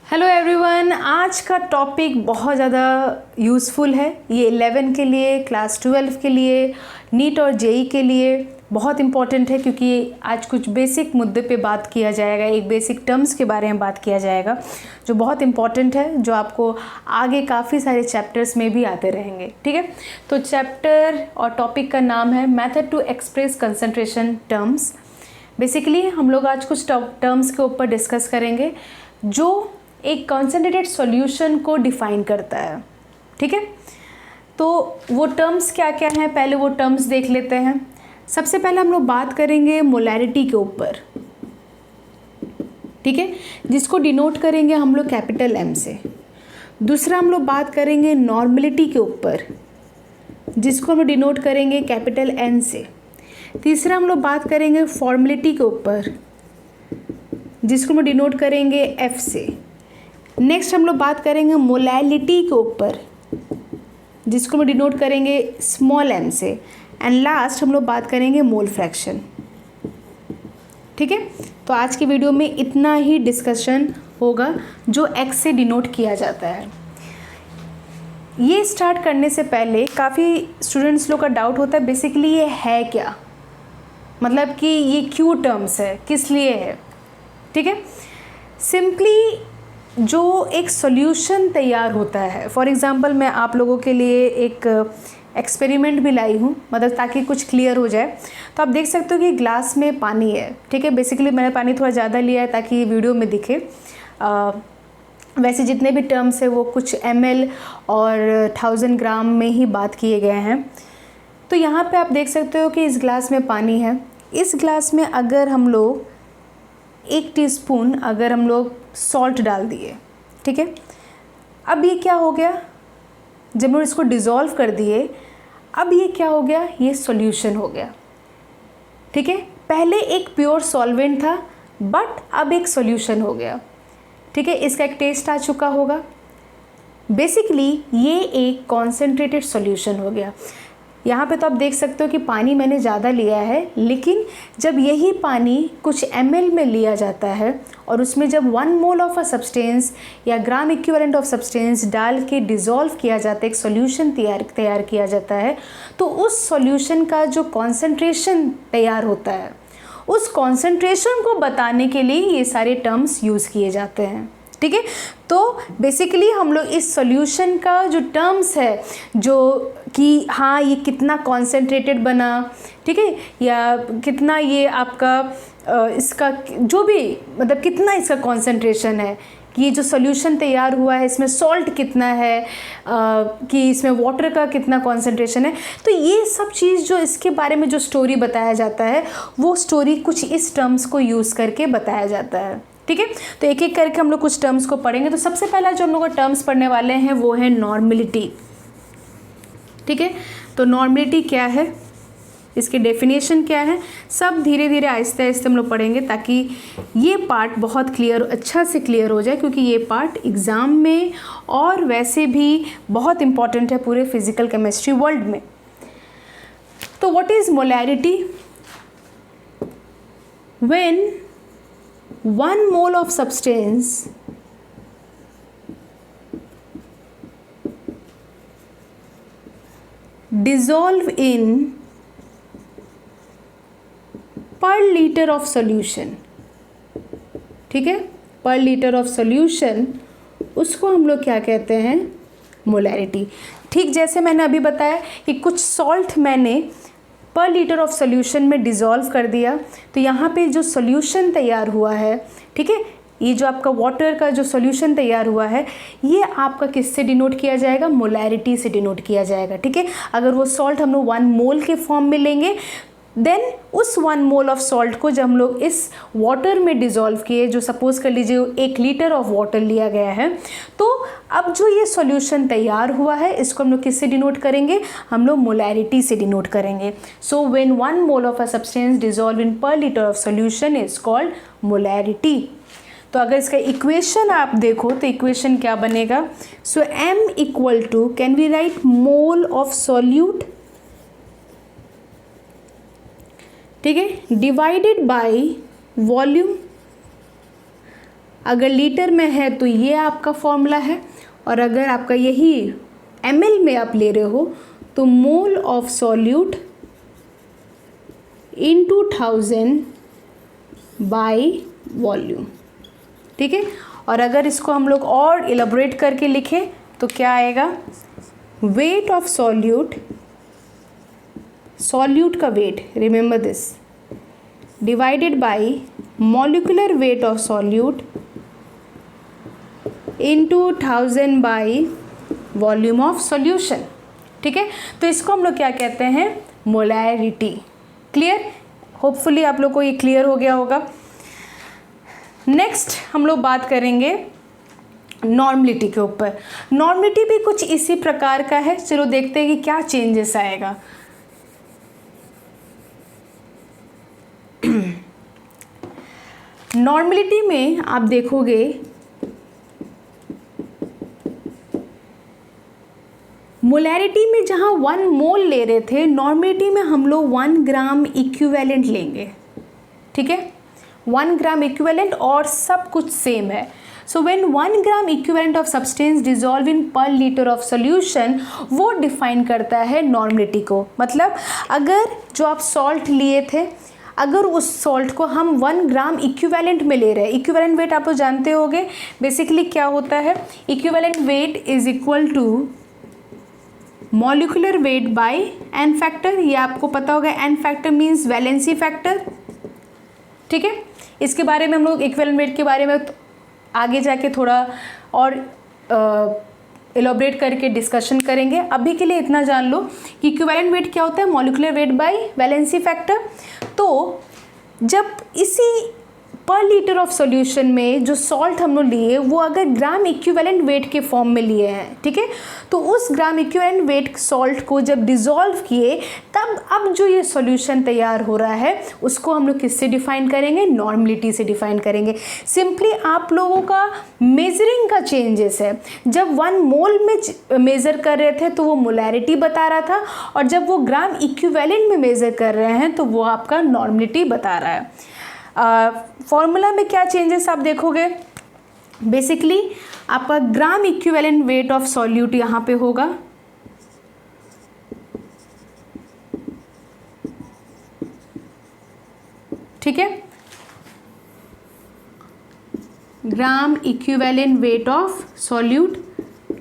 Hello everyone, आज का topic बहुत ज़्यादा यूज़फुल है। ये 11 के लिए, क्लास 12 के लिए, नीट और जेई के लिए बहुत इम्पॉर्टेंट है, क्योंकि आज कुछ बेसिक मुद्दे पे बात किया जाएगा। एक बेसिक टर्म्स के बारे में बात किया जाएगा जो बहुत इम्पॉर्टेंट है, जो आपको आगे काफ़ी सारे चैप्टर्स में भी आते रहेंगे। ठीक है, तो चैप्टर और टॉपिक का नाम है method to express concentration terms. Basically हम लोग आज कुछ टर्म्स के ऊपर डिस्कस करेंगे जो एक कॉन्सेंट्रेटेड सॉल्यूशन को डिफाइन करता है। ठीक है, तो वो टर्म्स क्या क्या हैं, पहले वो टर्म्स देख लेते हैं। सबसे पहले हम लोग बात करेंगे मोलैरिटी के ऊपर। ठीक है, जिसको डिनोट करेंगे हम लोग कैपिटल एम से। दूसरा हम लोग बात करेंगे नॉर्मलिटी के ऊपर, जिसको हम लोग डिनोट करेंगे कैपिटल एन से। तीसरा हम लोग बात करेंगे फॉर्मेलिटी के ऊपर, जिसको हम डिनोट करेंगे एफ से। नेक्स्ट हम लोग बात करेंगे मोलैलिटी के ऊपर, जिसको हम डिनोट करेंगे स्मॉल एम से। एंड लास्ट हम लोग बात करेंगे मोल फ्रैक्शन। ठीक है, तो आज की वीडियो में इतना ही डिस्कशन होगा जो एक्स से डिनोट किया जाता है। ये स्टार्ट करने से पहले काफ़ी स्टूडेंट्स लोग का डाउट होता है बेसिकली ये है क्या, मतलब कि ये क्यों टर्म्स है, किस लिए है। ठीक है, सिंपली जो एक सॉल्यूशन तैयार होता है, फॉर एग्ज़ाम्पल मैं आप लोगों के लिए एक एक्सपेरिमेंट भी लाई हूँ, मतलब ताकि कुछ क्लियर हो जाए। तो आप देख सकते हो कि ग्लास में पानी है। ठीक है, बेसिकली मैंने पानी थोड़ा ज़्यादा लिया है ताकि वीडियो में दिखे। वैसे जितने भी टर्म्स है वो कुछ ml और 1000 ग्राम में ही बात किए गए हैं। तो यहाँ पे आप देख सकते हो कि इस ग्लास में पानी है। इस ग्लास में अगर हम लोग 1 टीस्पून अगर हम लोग सॉल्ट डाल दिए, ठीक है, अब ये क्या हो गया, जब हम इसको डिज़ोल्व कर दिए, अब ये क्या हो गया, ये सॉल्यूशन हो गया। ठीक है, पहले एक प्योर सॉल्वेंट था बट अब एक सॉल्यूशन हो गया। ठीक है, इसका एक टेस्ट आ चुका होगा। बेसिकली ये एक कॉन्सेंट्रेटेड सॉल्यूशन हो गया। यहाँ पे तो आप देख सकते हो कि पानी मैंने ज़्यादा लिया है, लेकिन जब यही पानी कुछ ml में लिया जाता है और उसमें जब 1 मोल ऑफ अ सब्सटेंस या ग्राम इक्विवेलेंट ऑफ सब्सटेंस डाल के डिज़ोल्व किया जाता है, एक सॉल्यूशन तैयार किया जाता है, तो उस सॉल्यूशन का जो कॉन्सेंट्रेशन तैयार होता है, उस कॉन्सेंट्रेशन को बताने के लिए ये सारे टर्म्स यूज़ किए जाते हैं। ठीक है, तो बेसिकली हम लोग इस सॉल्यूशन का जो टर्म्स है, जो कि हाँ ये कितना कॉन्सेंट्रेटेड बना, ठीक है, या कितना ये आपका इसका जो भी मतलब कितना इसका कॉन्सेंट्रेशन है, कि ये जो सॉल्यूशन तैयार हुआ है इसमें सॉल्ट कितना है, कि इसमें वाटर का कितना कॉन्सेंट्रेशन है। तो ये सब चीज़ जो इसके बारे में जो स्टोरी बताया जाता है, वो स्टोरी कुछ इस टर्म्स को यूज़ करके बताया जाता है। ठीक है, तो एक एक करके हम लोग कुछ टर्म्स को पढ़ेंगे। तो सबसे पहला जो हम लोग टर्म्स पढ़ने वाले हैं वो है नॉर्मलिटी। ठीक है, तो नॉर्मलिटी क्या है, इसके डेफिनेशन क्या है, सब धीरे धीरे आहिस्ते आहिस्ते हम लोग पढ़ेंगे ताकि ये पार्ट बहुत क्लियर, अच्छा से क्लियर हो जाए, क्योंकि ये पार्ट एग्ज़ाम में और वैसे भी बहुत इंपॉर्टेंट है पूरे फिजिकल केमिस्ट्री वर्ल्ड में। तो what is molarity? When 1 mole of substance dissolve in per liter of solution। ठीक है, पर लीटर ऑफ सॉल्यूशन, उसको हम लोग क्या कहते हैं, मोलैरिटी। ठीक जैसे मैंने अभी बताया कि कुछ सॉल्ट मैंने पर लीटर ऑफ सॉल्यूशन में डिज़ोल्व कर दिया, तो यहाँ पे जो सॉल्यूशन तैयार हुआ है, ठीक है, ये जो आपका वाटर का जो सॉल्यूशन तैयार हुआ है, ये आपका किससे डिनोट किया जाएगा, मोलैरिटी से डिनोट किया जाएगा। ठीक है, अगर वो सॉल्ट हम लोग 1 मोल के फॉर्म में लेंगे, देन उस 1 मोल ऑफ सॉल्ट को जब हम लोग इस वाटर में डिज़ोल्व किए, जो सपोज़ कर लीजिए 1 लीटर ऑफ वाटर लिया गया है, तो अब जो ये सॉल्यूशन तैयार हुआ है इसको हम लोग किससे डिनोट करेंगे, हम लोग मोलैरिटी से डिनोट करेंगे। So when 1 mole of a substance dissolve in per litre of solution is called molarity. तो अगर इसका इक्वेशन आप देखो तो इक्वेशन क्या बनेगा, so m equal to, can we write mole of solute, ठीक है, डिवाइडेड बाय वॉल्यूम। अगर लीटर में है तो ये आपका फॉर्मूला है, और अगर आपका यही ml में आप ले रहे हो तो मोल of solute into 1000 by volume. ठीक है, और अगर इसको हम लोग और इलेबोरेट करके लिखें तो क्या आएगा, वेट ऑफ सॉल्यूट, सॉल्यूट का weight, remember this, divided by molecular weight of solute into 1000 by volume of solution. ठीक है, तो इसको हम लोग क्या कहते हैं, मोलैरिटी। क्लियर, होपफुली आप लोग को ये क्लियर हो गया होगा। नेक्स्ट हम लोग बात करेंगे नॉर्मलिटी के ऊपर। नॉर्मलिटी भी कुछ इसी प्रकार का है, चलो देखते हैं कि क्या चेंजेस आएगा। नॉर्मलिटी में आप देखोगे मोलैरिटी में जहाँ 1 मोल ले रहे थे, नॉर्मलिटी में हम लोग 1 ग्राम इक्विवेलेंट लेंगे। ठीक है, 1 ग्राम इक्विवेलेंट और सब कुछ सेम है। सो when 1 gram equivalent of substance dissolve in per litre of solution, वो डिफाइन करता है नॉर्मलिटी को। मतलब अगर जो आप सॉल्ट लिए थे, अगर उस सॉल्ट को हम 1 ग्राम इक्विवेलेंट में ले रहे हैं, इक्विवेलेंट वेट आप लोग जानते होंगे बेसिकली क्या होता है, equivalent weight is equal to molecular weight by N factor. ये आपको पता होगा, N factor means valency factor. ठीक है, इसके बारे में हम लोग इक्विवेलेंट वेट के बारे में आगे जाके थोड़ा और एलोबरेट करके डिस्कशन करेंगे। अभी के लिए इतना जान लो कि इक्विवेलेंट वेट क्या होता है, molecular weight bye valency factor. तो जब इसी पर लीटर ऑफ सॉल्यूशन में जो सॉल्ट हम लोग लिए वो अगर ग्राम इक्विवेलेंट वेट के फॉर्म में लिए हैं, ठीक है, तो उस ग्राम इक्विवेलेंट वेट सॉल्ट को जब डिज़ोल्व किए तब अब जो ये सॉल्यूशन तैयार हो रहा है उसको हम लोग किससे डिफाइन करेंगे, नॉर्मलिटी से डिफाइन करेंगे। सिंपली आप लोगों का मेजरिंग का चेंजेस है। जब 1 मोल में मेज़र कर रहे थे तो वो मोलैरिटी बता रहा था, और जब वो ग्राम इक्विवेलेंट में मेज़र कर रहे हैं तो वो आपका नॉर्मलिटी बता रहा है। फॉर्मूला में क्या चेंजेस आप देखोगे, बेसिकली आपका gram equivalent weight of solute यहाँ पे होगा, ठीक है, gram equivalent weight of solute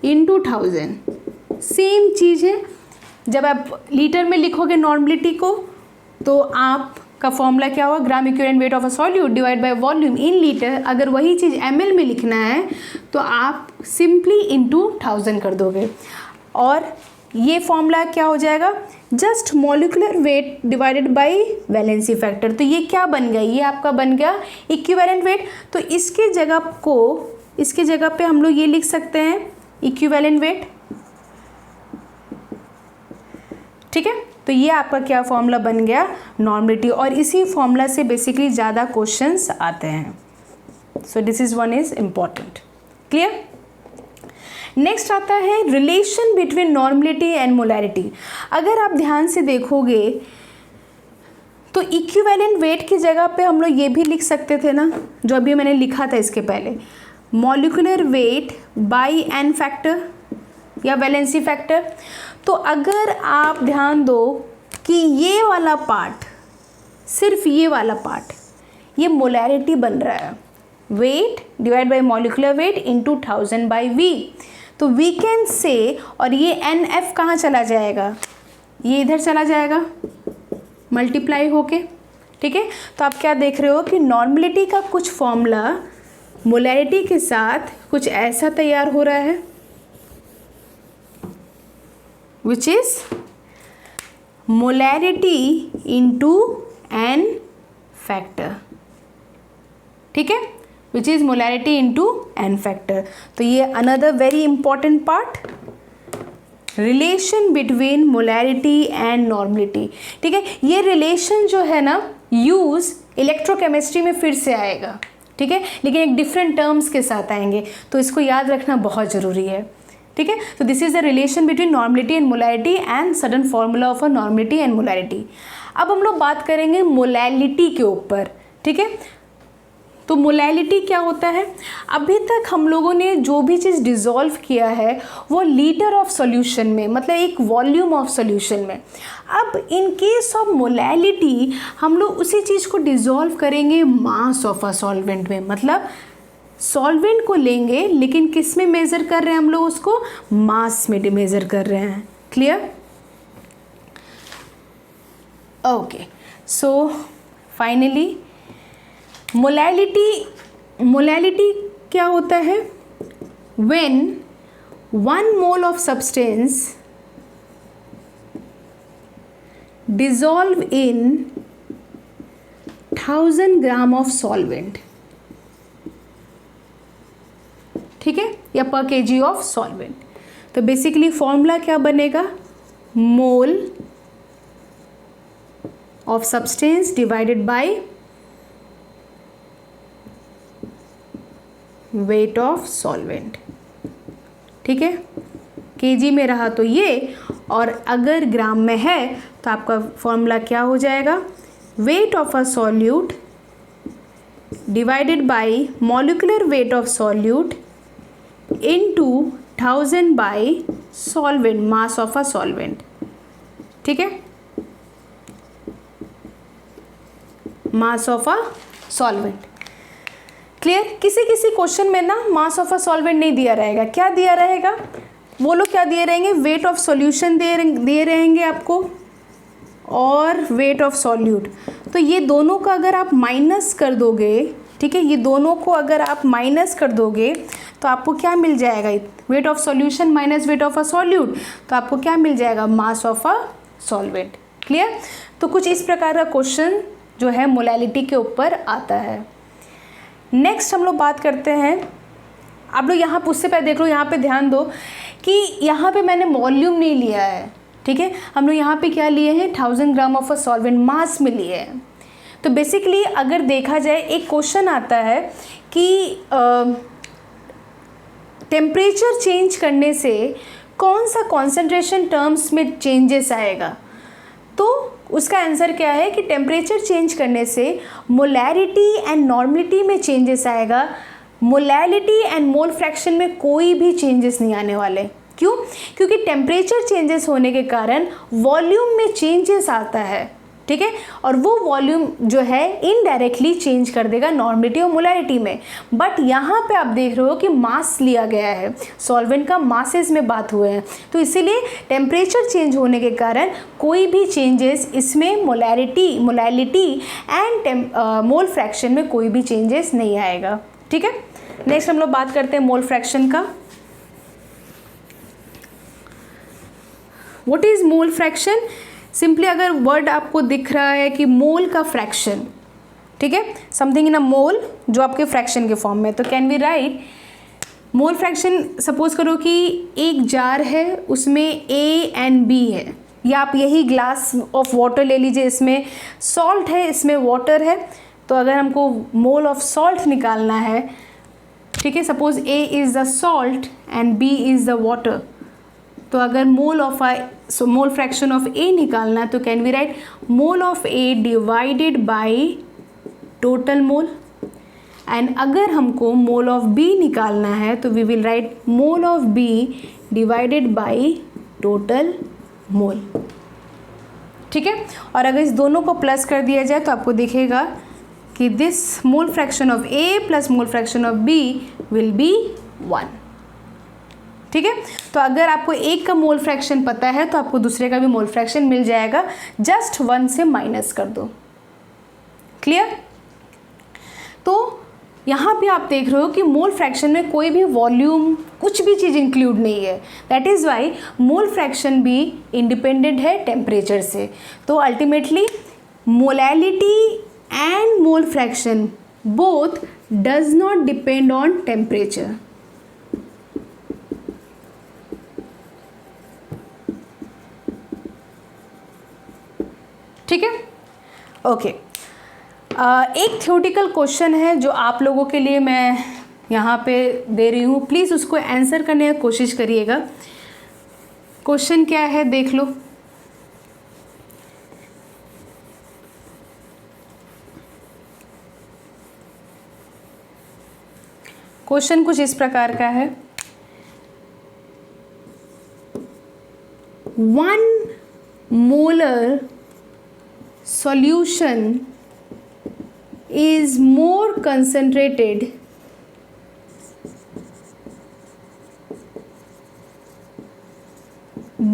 into 1000। Same चीज़ है, जब आप लीटर में लिखोगे नॉर्मलिटी को तो आप का फॉर्मूला क्या होगा, ग्राम equivalent weight of a solute divide by volume in litre. अगर वही चीज़ ml में लिखना है तो आप सिंपली इनटू 1000 कर दोगे, और ये फॉर्मूला क्या हो जाएगा, just molecular weight divided by valency factor. तो ये क्या बन गया, ये आपका बन गया इक्विवेलेंट वेट। तो इसके जगह पे हम लोग ये लिख सकते हैं इक्विवेलेंट वेट। ठीक है, तो ये आपका क्या फॉर्मूला बन गया, नॉर्मलिटी, और इसी फॉर्मूला से बेसिकली ज़्यादा क्वेश्चंस आते हैं। So this is one is important. Clear. Next आता है relation between normality and molarity. अगर आप ध्यान से देखोगे तो इक्विवेलेंट वेट की जगह पे हम लोग ये भी लिख सकते थे ना, जो अभी मैंने लिखा था इसके पहले, molecular weight by N factor या वैलेंसी फैक्टर। तो अगर आप ध्यान दो कि ये वाला पार्ट, सिर्फ ये वाला पार्ट, ये मोलैरिटी बन रहा है, weight divide by molecular weight into 1000 by V. तो वी कैन से, और ये एन एफ कहाँ चला जाएगा, ये इधर चला जाएगा मल्टीप्लाई होके। ठीक है, तो आप क्या देख रहे हो कि नॉर्मलिटी का कुछ फॉर्मूला मोलैरिटी के साथ कुछ ऐसा तैयार हो रहा है, which is molarity into n factor। ठीक है, which is molarity into n factor। तो ये another very important part, relation between molarity and normality। ठीक है, ये relation जो है ना यूज इलेक्ट्रोकेमिस्ट्री में फिर से आएगा, ठीक है, लेकिन एक डिफरेंट टर्म्स के साथ आएंगे, तो इसको याद रखना बहुत ज़रूरी है। ठीक है, तो this is the relation between normality and molarity and sudden formula of a normality and molarity. अब हम लोग बात करेंगे मोलैलिटी के ऊपर। ठीक है, तो मोलैलिटी क्या होता है? अभी तक हम लोगों ने जो भी चीज़ डिज़ोल्व किया है वो लीटर ऑफ सॉल्यूशन में, मतलब एक वॉल्यूम ऑफ सॉल्यूशन में। अब इन केस ऑफ मोलैलिटी हम लोग उसी चीज़ को डिज़ोल्व करेंगे मास ऑफ अ सॉल्वेंट में, मतलब सॉल्वेंट को लेंगे लेकिन किस में मेज़र कर रहे हैं हम लोग उसको? मास में मेज़र कर रहे हैं। Clear? Okay, so finally molality क्या होता है? When 1 mole of substance dissolve in 1000 gram of solvent, ठीक है, या पर केजी ऑफ सॉल्वेंट। तो बेसिकली फॉर्मूला क्या बनेगा? Mole of substance divided by weight of solvent, ठीक है। केजी में रहा तो ये, और अगर ग्राम में है तो आपका फॉर्मूला क्या हो जाएगा? Weight of a solute divided by molecular weight of solute into 1000 bye solvent, mass of a solvent, ठीक है, mass of a solvent. Clear? किसी किसी क्वेश्चन में ना मास ऑफ अ सॉल्वेंट नहीं दिया रहेगा। क्या दिया रहेगा? वो लोग क्या दिए रहेंगे? वेट ऑफ सॉल्यूशन दिए रहेंगे आपको, और वेट ऑफ सॉल्यूट। तो ये दोनों का अगर आप माइनस कर दोगे, ठीक है, ये दोनों को अगर आप माइनस कर दोगे तो आपको क्या मिल जाएगा? Weight of solution minus weight of a solute, तो आपको क्या मिल जाएगा? Mass of a solvent. Clear? तो कुछ इस प्रकार का क्वेश्चन जो है मोलैलिटी के ऊपर आता है। नेक्स्ट हम लोग बात करते हैं, आप लोग यहाँ उससे पहले देख लो, यहाँ पे ध्यान दो कि यहाँ पे मैंने वॉल्यूम नहीं लिया है, ठीक है, हम लोग यहाँ पे क्या लिए हैं? 1000 ग्राम ऑफ अ सॉल्वेंट मास में लिए हैं। तो बेसिकली अगर देखा जाए, एक क्वेश्चन आता है कि टेम्परेचर चेंज करने से कौन सा कॉन्सेंट्रेशन टर्म्स में चेंजेस आएगा? तो उसका आंसर क्या है कि टेम्परेचर चेंज करने से मोलैरिटी एंड नॉर्मलिटी में चेंजेस आएगा, मोलैलिटी एंड मोल फ्रैक्शन में कोई भी चेंजेस नहीं आने वाले। क्यों? क्योंकि टेम्परेचर चेंजेस होने के कारण वॉल्यूम में चेंजेस आता है, ठीक है, और वो वॉल्यूम जो है इनडायरेक्टली चेंज कर देगा नॉर्मलिटी और मोलैरिटी में। बट यहाँ पे आप देख रहे हो कि मास लिया गया है, सॉल्वेंट का मासेस में बात हुए हैं, तो इसीलिए टेम्परेचर चेंज होने के कारण कोई भी चेंजेस इसमें मोलैलिटी एंड मोल फ्रैक्शन में कोई भी चेंजेस नहीं आएगा, ठीक है। नेक्स्ट हम लोग बात करते हैं मोल फ्रैक्शन का। What is mole fraction? Simply अगर वर्ड आपको दिख रहा है कि मोल का फ्रैक्शन, ठीक है, समथिंग इन अ मोल जो आपके फ्रैक्शन के फॉर्म में, तो can we write mole fraction. Suppose करो कि एक जार है, उसमें A एंड B है, या आप यही ग्लास ऑफ वाटर ले लीजिए, इसमें सॉल्ट है, इसमें वाटर है। तो अगर हमको मोल ऑफ सॉल्ट निकालना है, ठीक है, suppose A is the salt and B is the water, तो अगर मोल फ्रैक्शन ऑफ A निकालना है तो can we write mole of A divided by total mole, and अगर हमको मोल ऑफ B निकालना है तो we will write mole of B divided by total mole, ठीक है। और अगर इस दोनों को प्लस कर दिया जाए तो आपको दिखेगा कि this mole fraction of A plus mole fraction of B will be 1, ठीक है। तो अगर आपको एक का मोल फ्रैक्शन पता है तो आपको दूसरे का भी मोल फ्रैक्शन मिल जाएगा, जस्ट 1 से माइनस कर दो। क्लियर? तो यहाँ पे आप देख रहे हो कि मोल फ्रैक्शन में कोई भी वॉल्यूम कुछ भी चीज़ इंक्लूड नहीं है, that is why mole fraction भी इंडिपेंडेंट है टेम्परेचर से। तो ultimately molality and mole fraction both does not depend on temperature. ठीक है, ओके। एक थ्योरेटिकल क्वेश्चन है जो आप लोगों के लिए मैं यहाँ पे दे रही हूँ, प्लीज़ उसको आंसर करने की कोशिश करिएगा। क्वेश्चन क्या है देख लो। क्वेश्चन कुछ इस प्रकार का है, 1 molar solution is more concentrated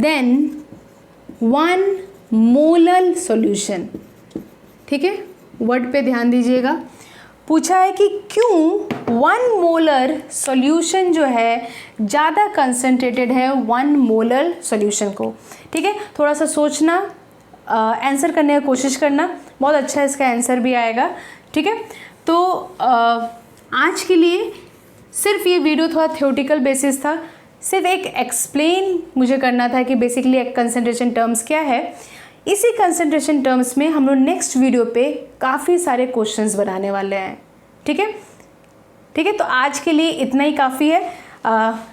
than 1 molar solution। ठीक है, वर्ड पे ध्यान दीजिएगा। पूछा है कि क्यों 1 मोलर सॉल्यूशन जो है ज़्यादा कंसनट्रेटेड है 1 मोलर सॉल्यूशन को। ठीक है, थोड़ा सा सोचना, आंसर करने की कोशिश करना, बहुत अच्छा इसका आंसर भी आएगा। ठीक है, तो आज के लिए सिर्फ ये वीडियो थोड़ा थ्योरेटिकल बेसिस था, सिर्फ एक एक्सप्लेन मुझे करना था कि बेसिकली कंसंट्रेशन टर्म्स क्या है। इसी कंसंट्रेशन टर्म्स में हम लोग नेक्स्ट वीडियो पे काफ़ी सारे क्वेश्चंस बनाने वाले हैं। ठीक है, ठीक है, तो आज के लिए इतना ही काफ़ी है।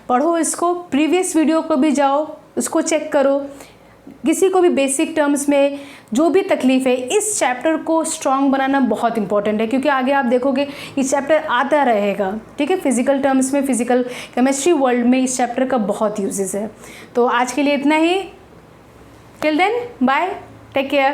पढ़ो इसको, प्रीवियस वीडियो को भी जाओ, उसको चेक करो। किसी को भी बेसिक टर्म्स में जो भी तकलीफ़ है, इस चैप्टर को स्ट्रॉन्ग बनाना बहुत इंपॉर्टेंट है, क्योंकि आगे आप देखोगे इस चैप्टर आता रहेगा। ठीक है, फिजिकल टर्म्स में, फिजिकल केमिस्ट्री वर्ल्ड में इस चैप्टर का बहुत यूजेस है। तो आज के लिए इतना ही। Till then, bye, take care.